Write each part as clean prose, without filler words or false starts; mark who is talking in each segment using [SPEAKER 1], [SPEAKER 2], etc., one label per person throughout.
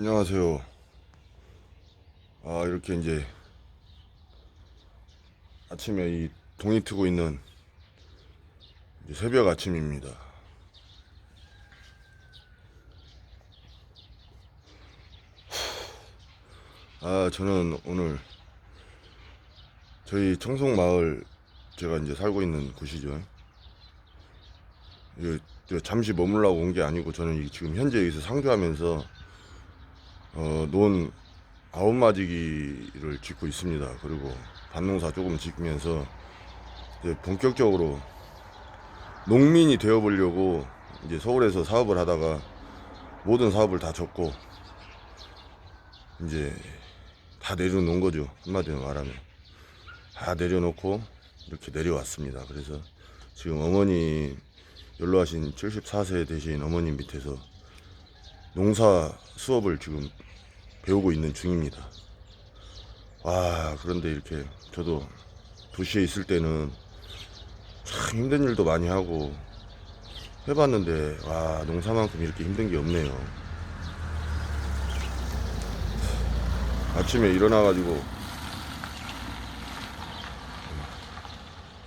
[SPEAKER 1] 안녕하세요. 이렇게 이제 아침에 이 동이 트고 있는 이제 새벽 아침입니다. 저는 오늘 저희 청송마을, 제가 이제 살고 있는 곳이죠. 이게 잠시 머물라고 온 게 아니고, 저는 지금 현재 여기서 상주하면서 논 아홉마지기를 짓고 있습니다. 그리고 밭농사 조금 짓면서 이제 본격적으로 농민이 되어보려고 이제 서울에서 사업을 하다가 모든 사업을 다 접고 이제 다 내려놓은 거죠. 한마디로 말하면 다 내려놓고 이렇게 내려왔습니다. 그래서 지금 어머니, 연로하신 74세 되신 어머님 밑에서 농사 수업을 지금 배우고 있는 중입니다. 그런데 이렇게 저도 도시에 있을 때는 참 힘든 일도 많이 하고 해봤는데, 농사만큼 이렇게 힘든 게 없네요. 아침에 일어나가지고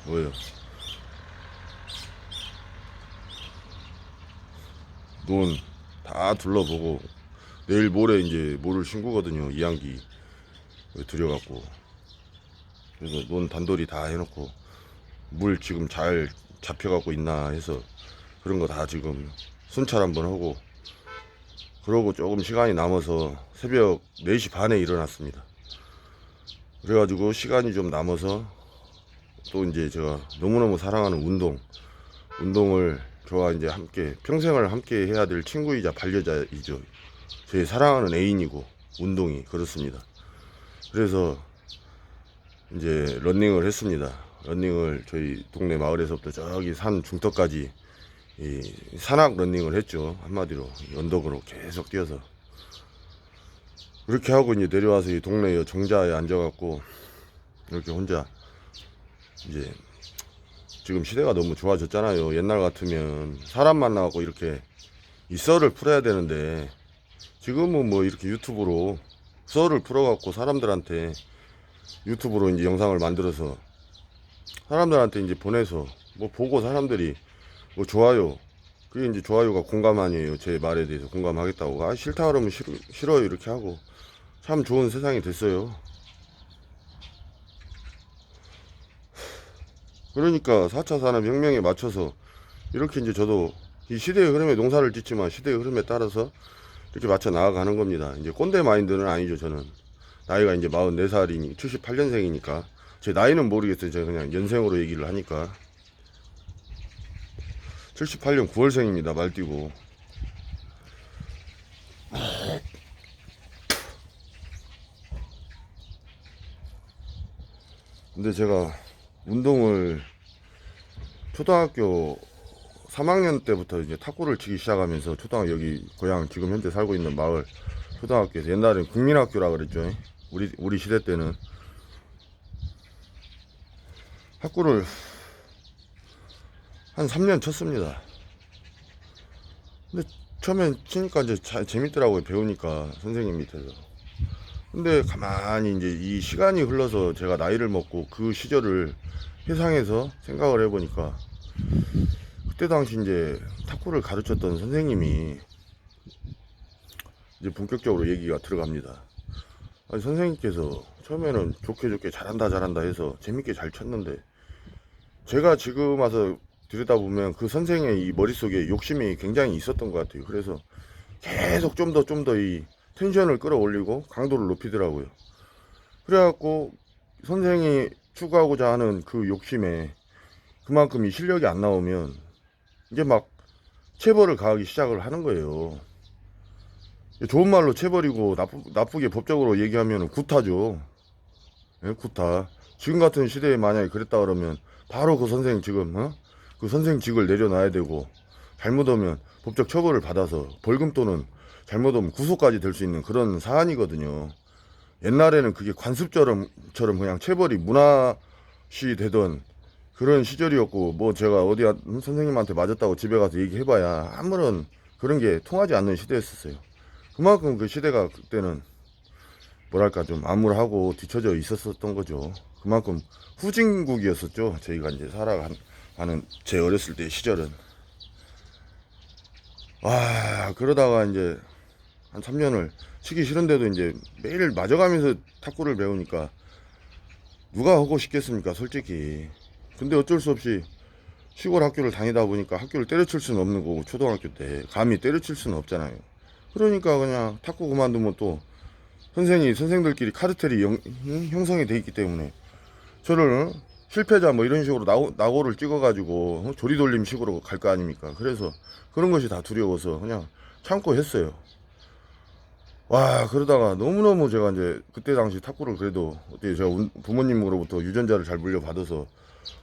[SPEAKER 1] 뭐예요? 논 다 둘러보고 내일 모레 이제 모를 심고거든요. 이항기 들여갖고. 그래서 논 단돌이 다 해놓고 물 지금 잘 잡혀갖고 있나 해서 그런 거 다 지금 순찰 한번 하고, 그러고 조금 시간이 남아서 새벽 4시 반에 일어났습니다. 그래가지고 시간이 좀 남아서 또 이제 제가 너무너무 사랑하는 운동을 저와 이제 함께 평생을 함께 해야 될 친구이자 반려자이죠. 제 사랑하는 애인이고 운동이 그렇습니다. 그래서 이제 러닝을 했습니다. 러닝을 저희 동네 마을에서부터 저기 산 중턱까지 이 산악 러닝을 했죠. 한마디로 언덕으로 계속 뛰어서 그렇게 하고 이제 내려와서 이 동네 정자에 앉아갖고 이렇게 혼자, 이제 지금 시대가 너무 좋아졌잖아요. 옛날 같으면 사람 만나갖고 이렇게 이 썰을 풀어야 되는데, 지금은 뭐 이렇게 유튜브로 썰을 풀어갖고 사람들한테 유튜브로 이제 영상을 만들어서 사람들한테 이제 보내서 뭐 보고 사람들이 뭐 좋아요, 그게 이제 좋아요가 공감 아니에요. 제 말에 대해서 공감하겠다고. 싫다 그러면 싫어요 이렇게 하고, 참 좋은 세상이 됐어요. 그러니까 4차 산업혁명에 맞춰서 이렇게 이제 저도 이 시대의 흐름에 농사를 짓지만 시대의 흐름에 따라서 이렇게 맞춰 나아가는 겁니다. 이제 꼰대 마인드는 아니죠. 저는 나이가 이제 44살이니 78년생이니까 제 나이는 모르겠어요. 제가 그냥 연생으로 얘기를 하니까 78년 9월생입니다. 말띠고. 근데 제가 운동을 초등학교 3학년 때부터 이제 탁구를 치기 시작하면서, 초등학교 여기 고향 지금 현재 살고 있는 마을 초등학교에서, 옛날엔 국민학교라 그랬죠. 우리 시대 때는 탁구를 한 3년 쳤습니다. 근데 처음엔 치니까 이제 재밌더라고요. 배우니까 선생님 밑에서. 근데 가만히 이제 이 시간이 흘러서 제가 나이를 먹고 그 시절을 회상해서 생각을 해보니까, 그때 당시 이제 탁구를 가르쳤던 선생님이 이제 본격적으로 얘기가 들어갑니다. 아니, 선생님께서 처음에는 좋게 잘한다 해서 재밌게 잘 쳤는데, 제가 지금 와서 들여다보면 그 선생의 이 머릿속에 욕심이 굉장히 있었던 것 같아요. 그래서 계속 좀 더 이 텐션을 끌어올리고 강도를 높이더라고요. 그래갖고 선생이 추구하고자 하는 그 욕심에 그만큼 이 실력이 안 나오면 이제 막 체벌을 가하기 시작을 하는 거예요. 좋은 말로 체벌이고, 나쁘게 법적으로 얘기하면 구타죠. 예, 구타. 지금 같은 시대에 만약에 그랬다 그러면 바로 그 선생 지금 그 선생직을 내려놔야 되고, 잘못하면 법적 처벌을 받아서 벌금 또는 잘못하면 구속까지 될 수 있는 그런 사안이거든요. 옛날에는 그게 관습처럼 그냥 체벌이 문화시 되던 그런 시절이었고, 뭐 제가 어디 선생님한테 맞았다고 집에 가서 얘기해봐야 아무런 그런 게 통하지 않는 시대였었어요. 그만큼 그 시대가 그때는 뭐랄까 좀 암울하고 뒤처져 있었던 거죠. 그만큼 후진국이었었죠. 저희가 이제 살아가는 제 어렸을 때 시절은. 와, 그러다가 이제 한 3년을 치기 싫은데도 이제 매일 맞아가면서 탁구를 배우니까 누가 하고 싶겠습니까, 솔직히. 근데 어쩔 수 없이 시골 학교를 다니다 보니까 학교를 때려칠 수는 없는 거고, 초등학교 때 감히 때려칠 수는 없잖아요. 그러니까 그냥 탁구 그만두면 또 선생들끼리 카르텔이 형성이 돼 있기 때문에 저를 실패자 뭐 이런 식으로 낙오를 찍어가지고 조리돌림 식으로 갈 거 아닙니까. 그래서 그런 것이 다 두려워서 그냥 참고 했어요. 와, 그러다가 너무너무 제가 이제 그때 당시 탁구를 그래도 어떻게 제가 부모님으로부터 유전자를 잘 물려받아서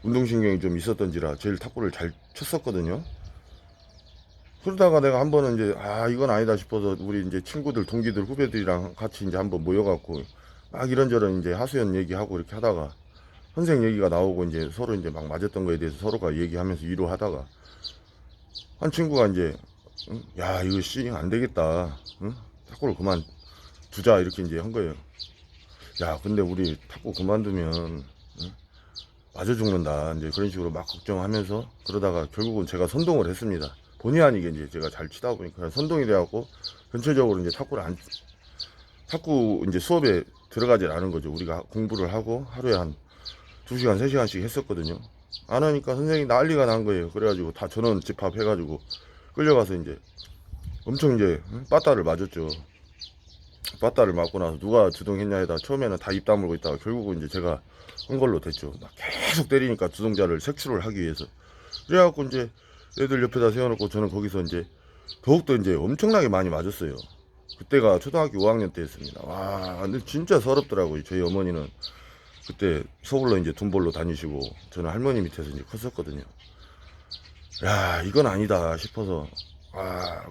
[SPEAKER 1] 운동신경이 좀 있었던지라 제일 탁구를 잘 쳤었거든요. 그러다가 내가 한 번은 이제 이건 아니다 싶어서 우리 이제 친구들, 동기들, 후배들이랑 같이 이제 한번 모여갖고 막 이런저런 이제 하수연 얘기하고 이렇게 하다가 선생 얘기가 나오고 이제 서로 이제 막 맞았던 거에 대해서 서로가 얘기하면서 위로하다가 한 친구가 이제 야, 이거 안 되겠다. 응? 탁구를 그만 두자 이렇게 이제 한 거예요. 야, 근데 우리 탁구 그만두면 응? 맞아 죽는다. 이제 그런 식으로 막 걱정하면서 그러다가 결국은 제가 선동을 했습니다. 본의 아니게 이제 제가 잘 치다 보니까 선동이 돼갖고 전체적으로 이제 탁구 이제 수업에 들어가질 않은 거죠. 우리가 공부를 하고 하루에 한 2시간, 3시간씩 했었거든요. 안 하니까 선생님이 난리가 난 거예요. 그래가지고 다 전원 집합해가지고 끌려가서 이제 엄청 이제 빠따를 맞았죠. 빠따를 맞고 나서 누가 주동했냐 해다 처음에는 다 입 다물고 있다가 결국은 이제 제가 한 걸로 됐죠. 막 계속 때리니까 주동자를 색출을 하기 위해서. 그래갖고 이제 애들 옆에다 세워놓고 저는 거기서 이제 더욱더 이제 엄청나게 많이 맞았어요. 그때가 초등학교 5학년 때였습니다. 와, 근데 진짜 서럽더라고요. 저희 어머니는 그때 서울로 이제 돈 벌러 다니시고 저는 할머니 밑에서 이제 컸었거든요. 야, 이건 아니다 싶어서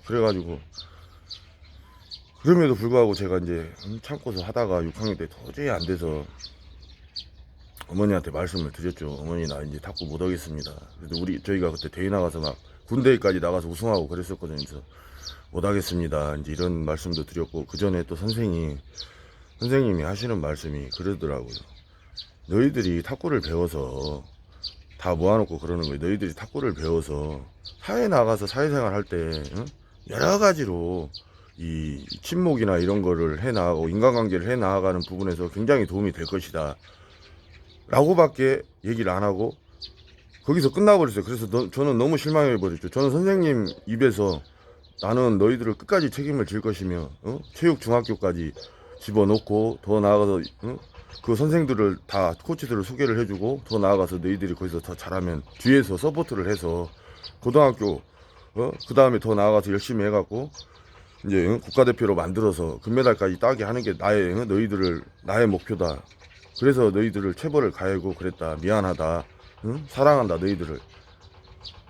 [SPEAKER 1] 그래가지고 그럼에도 불구하고 제가 이제 참고서 하다가 6학년 때 도저히 안 돼서 어머니한테 말씀을 드렸죠. 어머니, 나 이제 탁구 못 하겠습니다. 그래도 저희가 그때 대회 나가서 막 군대까지 나가서 우승하고 그랬었거든요. 그래서 못 하겠습니다. 이제 이런 말씀도 드렸고, 그 전에 또 선생님이 하시는 말씀이 그러더라고요. 너희들이 탁구를 배워서 다 모아놓고 그러는 거예요. 너희들이 탁구를 배워서 사회에 나가서 사회생활 할 때 여러 가지로 이 친목이나 이런 거를 해 나가고 인간관계를 해 나가는 부분에서 굉장히 도움이 될 것이다 라고밖에 얘기를 안 하고 거기서 끝나버렸어요. 그래서 저는 너무 실망해버렸죠. 저는 선생님 입에서 나는 너희들을 끝까지 책임을 질 것이며 체육 중학교까지 집어넣고 더 나아가서 그 선생들을 다 코치들을 소개를 해주고 더 나아가서 너희들이 거기서 더 잘하면 뒤에서 서포트를 해서 고등학교 그 다음에 더 나아가서 열심히 해갖고 이제 국가대표로 만들어서 금메달까지 따게 하는 게 나의 목표다. 그래서 너희들을 체벌을 가해고 그랬다. 미안하다. 사랑한다 너희들을.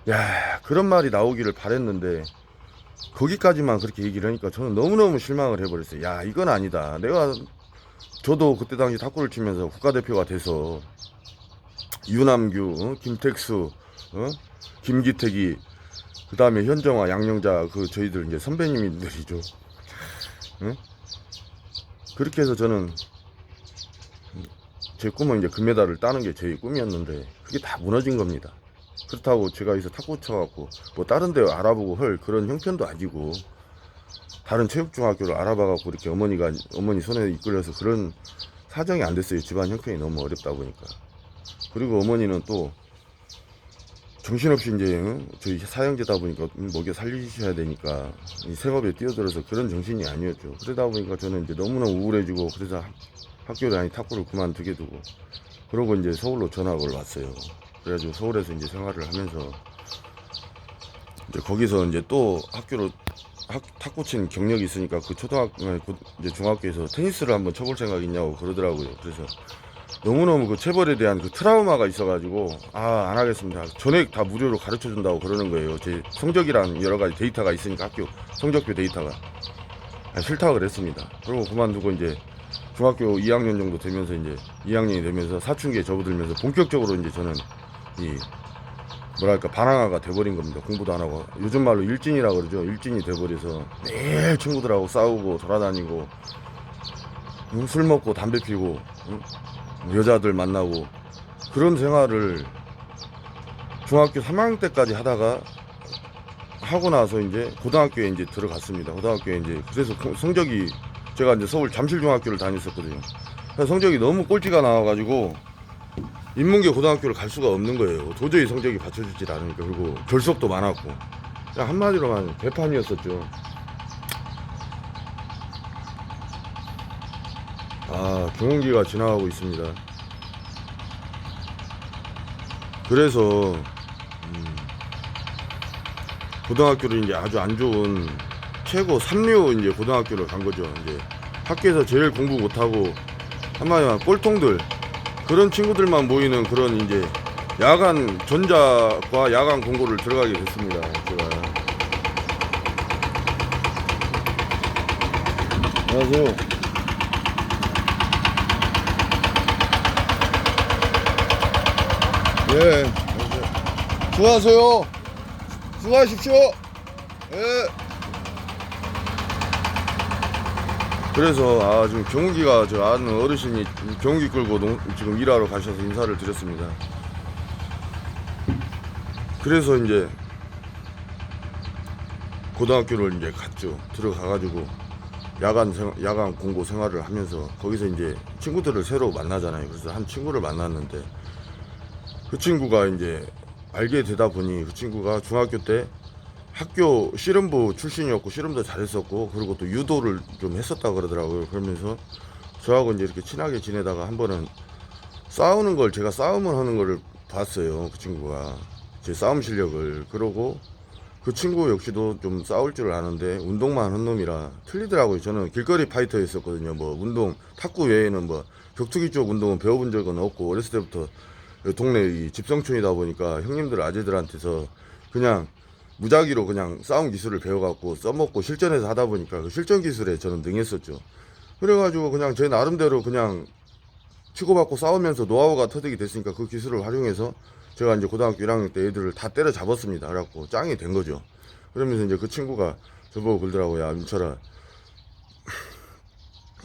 [SPEAKER 1] 야, 그런 말이 나오기를 바랬는데 거기까지만 그렇게 얘기를 하니까 저는 너무너무 실망을 해버렸어요. 야, 이건 아니다. 저도 그때 당시 탁구를 치면서 국가대표가 돼서 유남규, 김택수, 김기택이 그 다음에 현정화, 양영자 저희들 이제 선배님들이죠. 그렇게 해서 저는 제 꿈은 이제 금메달을 따는 게 제 꿈이었는데 그게 다 무너진 겁니다. 그렇다고 제가 여기서 탁구 쳐갖고 뭐 다른 데 알아보고 할 그런 형편도 아니고 다른 체육중학교를 알아봐갖고 이렇게 어머니 손에 이끌려서 그런 사정이 안 됐어요. 집안 형편이 너무 어렵다 보니까. 그리고 어머니는 또 정신없이 이제 저희 사형제다 보니까 먹여 살리셔야 되니까 이 생업에 뛰어들어서 그런 정신이 아니었죠. 그러다 보니까 저는 이제 너무너무 우울해지고 그래서 학교를 탁구를 그만두게 두고 그러고 이제 서울로 전학을 왔어요. 그래가지고 서울에서 이제 생활을 하면서 이제 거기서 이제 또 탁구 친 경력이 있으니까 이제 중학교에서 테니스를 한번 쳐볼 생각 있냐고 그러더라고요. 그래서 너무너무 그 체벌에 대한 그 트라우마가 있어가지고 안 하겠습니다. 전액 다 무료로 가르쳐 준다고 그러는 거예요. 제 성적이란 여러 가지 데이터가 있으니까 학교 성적표 데이터가 싫다고 그랬습니다. 그리고 그만두고 이제 중학교 2학년 정도 되면서 이제 2학년이 되면서 사춘기에 접어들면서 본격적으로 이제 저는 이 뭐랄까 반항아가 돼버린 겁니다. 공부도 안 하고 요즘 말로 일진이라 그러죠. 일진이 돼버려서 매일 친구들하고 싸우고 돌아다니고 술 먹고 담배 피고 여자들 만나고 그런 생활을 중학교 3학년 때까지 하다가 하고 나서 이제 고등학교에 이제 들어갔습니다. 고등학교에 이제 그래서 성적이 제가 이제 서울 잠실중학교를 다녔었거든요. 그래서 성적이 너무 꼴찌가 나와가지고 인문계 고등학교를 갈 수가 없는 거예요. 도저히 성적이 받쳐주질 않으니까. 그리고 결석도 많았고 그냥 한마디로만 개판이었었죠. 아, 경운기가 지나가고 있습니다. 그래서 고등학교를 이제 아주 안 좋은 최고 3류 이제 고등학교를 간 거죠. 이제 학교에서 제일 공부 못하고 한마디로 꼴통들 그런 친구들만 모이는 그런 이제 야간 전자과 야간 공고를 들어가게 됐습니다. 제가. 안녕하세요. 예. 안녕하세요. 수고하세요. 수고하십시오. 예. 그래서 지금 경운기가 저 아는 어르신이 경운기 끌고 지금 일하러 가셔서 인사를 드렸습니다. 그래서 이제 고등학교를 이제 갔죠. 들어가가지고 야간 공고 생활을 하면서 거기서 이제 친구들을 새로 만나잖아요. 그래서 한 친구를 만났는데 그 친구가 이제 알게 되다 보니 그 친구가 중학교 때 학교 씨름부 출신이었고 씨름도 잘했었고 그리고 또 유도를 좀 했었다 그러더라고요. 그러면서 저하고 이제 이렇게 친하게 지내다가 한 번은 싸우는 걸 제가 싸움을 하는 거를 봤어요. 그 친구가 제 싸움 실력을. 그러고 그 친구 역시도 좀 싸울 줄 아는데 운동만 한 놈이라 틀리더라고요. 저는 길거리 파이터였었거든요. 뭐 운동 탁구 외에는 뭐 격투기 쪽 운동은 배워본 적은 없고 어렸을 때부터 동네 이 집성촌이다 보니까 형님들 아재들한테서 그냥 무작위로 그냥 싸움 기술을 배워갖고 써먹고 실전에서 하다 보니까 그 실전 기술에 저는 능했었죠. 그래가지고 그냥 제 나름대로 그냥 치고받고 싸우면서 노하우가 터득이 됐으니까 그 기술을 활용해서 제가 이제 고등학교 1학년 때 애들을 다 때려 잡았습니다. 그래갖고 짱이 된 거죠. 그러면서 이제 그 친구가 저보고 그러더라고요. 야, 민철아,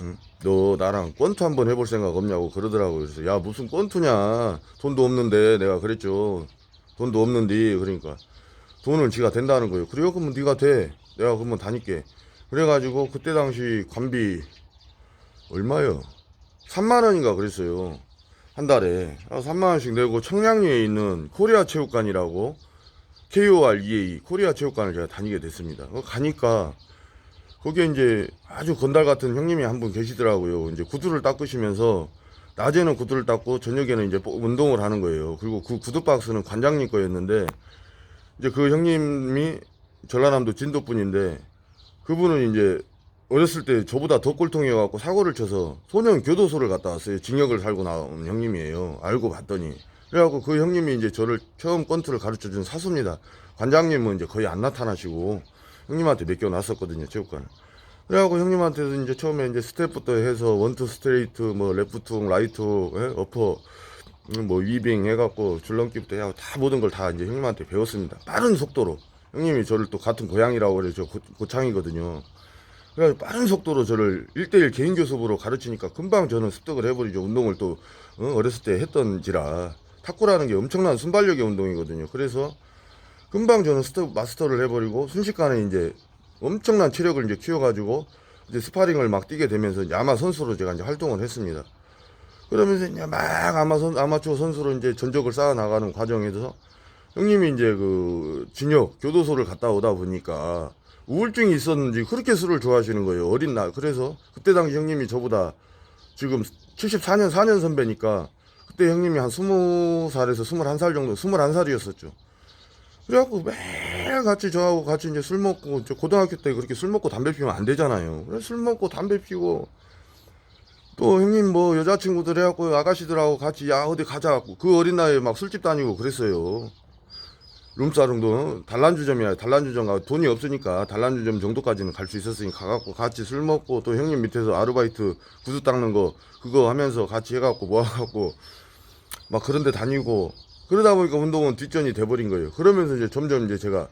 [SPEAKER 1] 응? 너 나랑 권투 한번 해볼 생각 없냐고 그러더라고요. 그래서 야, 무슨 권투냐. 돈도 없는데 내가 그랬죠. 돈도 없는데 그러니까 돈은 지가 된다는 거예요. 그래요? 그러면 네가 돼. 내가 그러면 다닐게. 그래가지고 그때 당시 관비 얼마요? 3만 원인가 그랬어요. 한 달에 3만 원씩 내고 청량리에 있는 코리아 체육관이라고 KOREA 코리아 체육관을 제가 다니게 됐습니다. 가니까 거기에 이제 아주 건달 같은 형님이 한 분 계시더라고요. 이제 구두를 닦으시면서 낮에는 구두를 닦고 저녁에는 이제 운동을 하는 거예요. 그리고 그 구두 박스는 관장님 거였는데 이제 그 형님이 전라남도 진도 분인데 그분은 이제 어렸을 때 저보다 더 꼴통이어갖고 사고를 쳐서 소년 교도소를 갔다 왔어요. 징역을 살고 나온 형님이에요. 알고 봤더니. 그래갖고 그 형님이 이제 저를 처음 권투를 가르쳐 준 사수입니다. 관장님은 이제 거의 안 나타나시고 형님한테 맡겨놨었거든요, 체육관. 그래갖고 형님한테도 이제 처음에 이제 스텝부터 해서 원투 스트레이트, 뭐 레프트, 라이트, 어퍼, 뭐 위빙 해갖고 줄넘기부터 해갖고 다 모든 걸 다 이제 형님한테 배웠습니다. 빠른 속도로. 형님이 저를 또 같은 고향이라고 그래. 저 고창이거든요. 그래서 빠른 속도로 저를 1대1 개인 교습으로 가르치니까 금방 저는 습득을 해버리죠. 운동을 또 어렸을 때 했던지라. 탁구라는 게 엄청난 순발력의 운동이거든요. 그래서 금방 저는 마스터를 해버리고 순식간에 이제 엄청난 체력을 이제 키워가지고 이제 스파링을 막 뛰게 되면서 이제 아마 선수로 제가 이제 활동을 했습니다. 그러면서 이제 막 아마추어 선수로 이제 전적을 쌓아 나가는 과정에서 형님이 이제 그 징역 교도소를 갔다 오다 보니까 우울증이 있었는지 그렇게 술을 좋아하시는 거예요. 어린 날. 그래서 그때 당시 형님이 저보다 지금 74년 4년 선배니까 그때 형님이 한 20살에서 21살 정도 21살이었었죠. 그래갖고 매일 같이 저하고 같이 이제 술 먹고 고등학교 때 그렇게 술 먹고 담배 피우면 안 되잖아요. 그래서 술 먹고 담배 피고 또 형님 뭐 여자친구들 해갖고 아가씨들하고 같이 야 어디 가자. 그 어린 나이에 막 술집 다니고 그랬어요. 룸사롱도 단란주점이야. 단란주점 가 돈이 없으니까 단란주점 정도까지는 갈 수 있었으니까 가갖고 같이 술 먹고 또 형님 밑에서 아르바이트 구두 닦는 거 그거 하면서 같이 해갖고 모아갖고 막 그런데 다니고 그러다 보니까 운동은 뒷전이 돼버린 거예요. 그러면서 이제 점점 이제 제가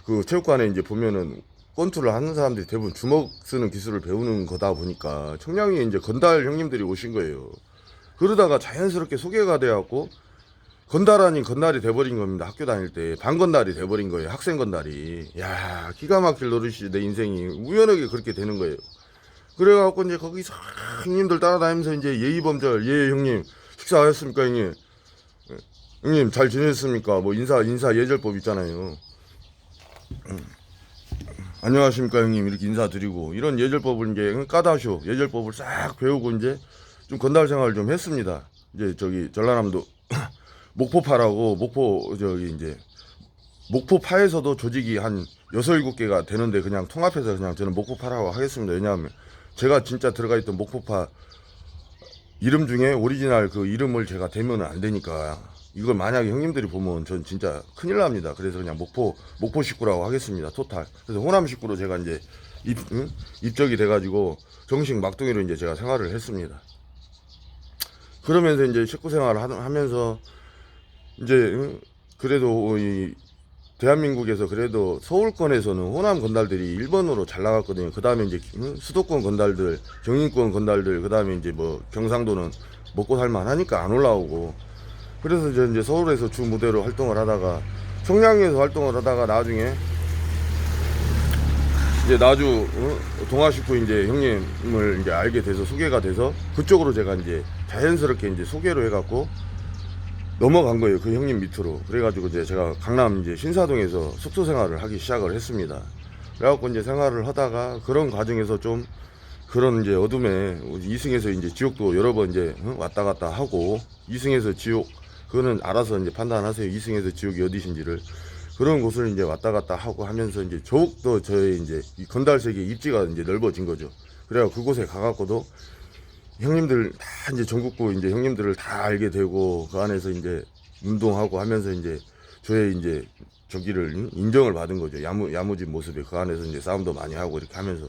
[SPEAKER 1] 그 체육관에 이제 보면은 권투를 하는 사람들이 대부분 주먹 쓰는 기술을 배우는 거다 보니까 청량리에 이제 건달 형님들이 오신 거예요. 그러다가 자연스럽게 소개가 돼갖고 건달 아닌 건달이 돼버린 겁니다. 학교 다닐 때 반건달이 돼버린 거예요. 학생 건달이. 야, 기가 막힐 노릇이 내 인생이 우연하게 그렇게 되는 거예요. 그래갖고 이제 거기서 형님들 따라다니면서 이제 예의범절, 예 형님 식사하셨습니까 형님? 형님 잘 지내셨습니까? 뭐 인사 예절법 있잖아요. 안녕하십니까 형님 이렇게 인사드리고 이런 예절법을 이제 까다쇼 예절법을 싹 배우고 이제 좀 건달 생활을 좀 했습니다. 이제 저기 전라남도 목포파라고 목포 저기 이제 목포파에서도 조직이 한 6, 7개가 되는데 그냥 통합해서 그냥 저는 목포파라고 하겠습니다. 왜냐하면 제가 진짜 들어가 있던 목포파 이름 중에 오리지널 그 이름을 제가 대면 안 되니까 이걸 만약에 형님들이 보면 전 진짜 큰일 납니다. 그래서 그냥 목포 식구라고 하겠습니다. 토탈. 그래서 호남 식구로 제가 이제 입적이 돼가지고 정식 막둥이로 이제 제가 생활을 했습니다. 그러면서 이제 식구 생활을 하면서 이제 그래도 이 대한민국에서 그래도 서울권에서는 호남 건달들이 1번으로 잘 나갔거든요. 그 다음에 이제 수도권 건달들, 경인권 건달들, 그 다음에 이제 뭐 경상도는 먹고 살만 하니까 안 올라오고. 그래서 이제 서울에서 주 무대로 활동을 하다가 청량리에서 활동을 하다가 나중에 이제 나주 동아식구 이제 형님을 이제 알게 돼서 소개가 돼서 그쪽으로 제가 이제 자연스럽게 이제 소개로 해갖고 넘어간 거예요. 그 형님 밑으로. 그래가지고 이제 제가 강남 이제 신사동에서 숙소 생활을 하기 시작을 했습니다. 그래갖고 이제 생활을 하다가 그런 과정에서 좀 그런 이제 어둠에 이승에서 이제 지옥도 여러 번 이제 왔다 갔다 하고 이승에서 지옥 그거는 알아서 이제 판단하세요. 이승에서 지옥이 어디신지를. 그런 곳을 이제 왔다 갔다 하고 하면서 이제 더욱더 저의 이제 이 건달 세계 입지가 이제 넓어진 거죠. 그래가 그곳에 가갖고도 형님들 다 이제 전국구 이제 형님들을 다 알게 되고 그 안에서 이제 운동하고 하면서 이제 저의 이제 저기를 인정을 받은 거죠. 야무진 모습에 그 안에서 이제 싸움도 많이 하고 이렇게 하면서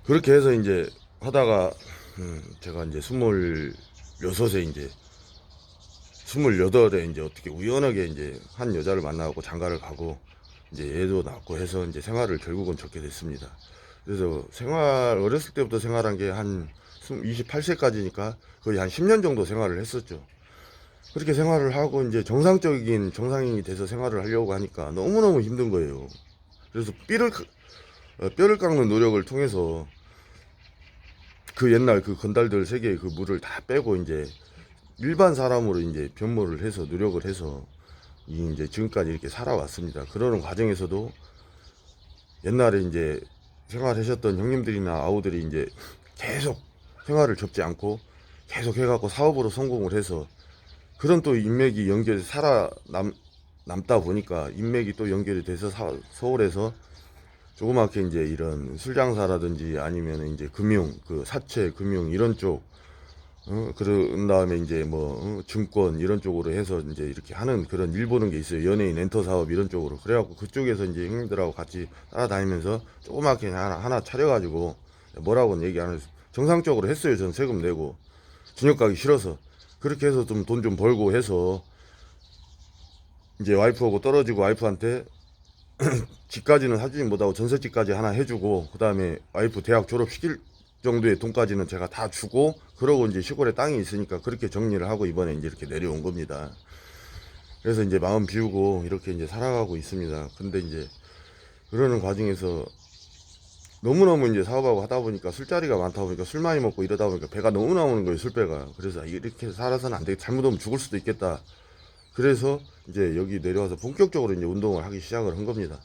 [SPEAKER 1] 그렇게 해서 이제 하다가 제가 이제 26에 이제 28에 이제 어떻게 우연하게 이제 한 여자를 만나고 장가를 가고 이제 애도 낳고 해서 이제 생활을 결국은 접게 됐습니다. 그래서 어렸을 때부터 생활한 게 한 28세까지니까 거의 한 10년 정도 생활을 했었죠. 그렇게 생활을 하고 이제 정상적인 정상인이 돼서 생활을 하려고 하니까 너무너무 힘든 거예요. 그래서 뼈를 깎는 노력을 통해서 그 옛날 그 건달들 세계의 그 물을 다 빼고 이제 일반 사람으로 이제 변모를 해서 노력을 해서 이제 지금까지 이렇게 살아왔습니다. 그러는 과정에서도 옛날에 이제 생활하셨던 형님들이나 아우들이 이제 계속 생활을 접지 않고 계속 해갖고 사업으로 성공을 해서 그런 또 인맥이 연결이 남다 보니까 인맥이 또 연결이 돼서 서울에서 조그맣게 이제 이런 술 장사라든지 아니면 이제 금융, 그 사채, 금융 이런 쪽, 그런 다음에 이제 뭐, 증권 이런 쪽으로 해서 이제 이렇게 하는 그런 일 보는 게 있어요. 연예인 엔터 사업 이런 쪽으로. 그래갖고 그쪽에서 이제 형님들하고 같이 따라다니면서 조그맣게 하나 차려가지고 뭐라고는 얘기 안 해서 정상적으로 했어요. 전 세금 내고. 진역 가기 싫어서. 그렇게 해서 좀 돈 좀 벌고 해서 이제 와이프하고 떨어지고 와이프한테 집까지는 사주지 못하고 전셋집까지 하나 해주고 그 다음에 와이프 대학 졸업시킬 정도의 돈까지는 제가 다 주고 그러고 이제 시골에 땅이 있으니까 그렇게 정리를 하고 이번에 이제 이렇게 내려온 겁니다. 그래서 이제 마음 비우고 이렇게 이제 살아가고 있습니다. 근데 이제 그러는 과정에서 너무너무 이제 사업하고 하다 보니까 술자리가 많다 보니까 술 많이 먹고 이러다 보니까 배가 너무 나오는 거예요. 술배가. 그래서 이렇게 살아서는 안 되겠다. 잘못하면 죽을 수도 있겠다. 그래서 이제 여기 내려와서 본격적으로 이제 운동을 하기 시작을 한 겁니다.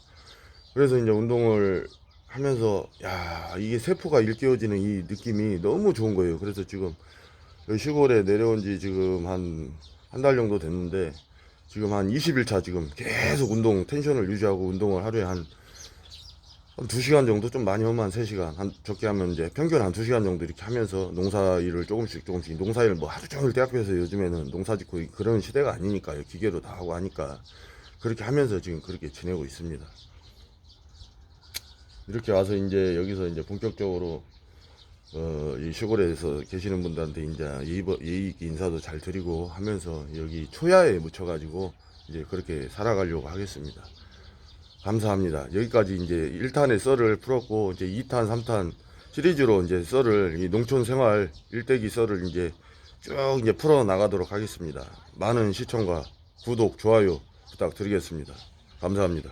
[SPEAKER 1] 그래서 이제 운동을 하면서 야 이게 세포가 일깨워지는 이 느낌이 너무 좋은 거예요. 그래서 지금 여기 시골에 내려온 지 지금 한 달 정도 됐는데 지금 한 20일차 지금 계속 운동 텐션을 유지하고 운동을 하루에 한 2시간 정도 좀 많이 하면 한 3시간 적게 하면 이제 평균 한 2시간 정도 이렇게 하면서 농사일을 조금씩 농사일 뭐 하루 종일 대학교에서 요즘에는 농사 짓고 그런 시대가 아니니까요. 기계로 다 하고 하니까 그렇게 하면서 지금 그렇게 지내고 있습니다. 이렇게 와서 이제 여기서 이제 본격적으로 이 시골에서 계시는 분들한테 이제 예의 인사도 잘 드리고 하면서 여기 초야에 묻혀가지고 이제 그렇게 살아가려고 하겠습니다. 감사합니다. 여기까지 이제 1탄의 썰을 풀었고 이제 2탄, 3탄 시리즈로 이제 썰을 이 농촌 생활 일대기 썰을 이제 쭉 이제 풀어 나가도록 하겠습니다. 많은 시청과 구독, 좋아요 부탁드리겠습니다. 감사합니다.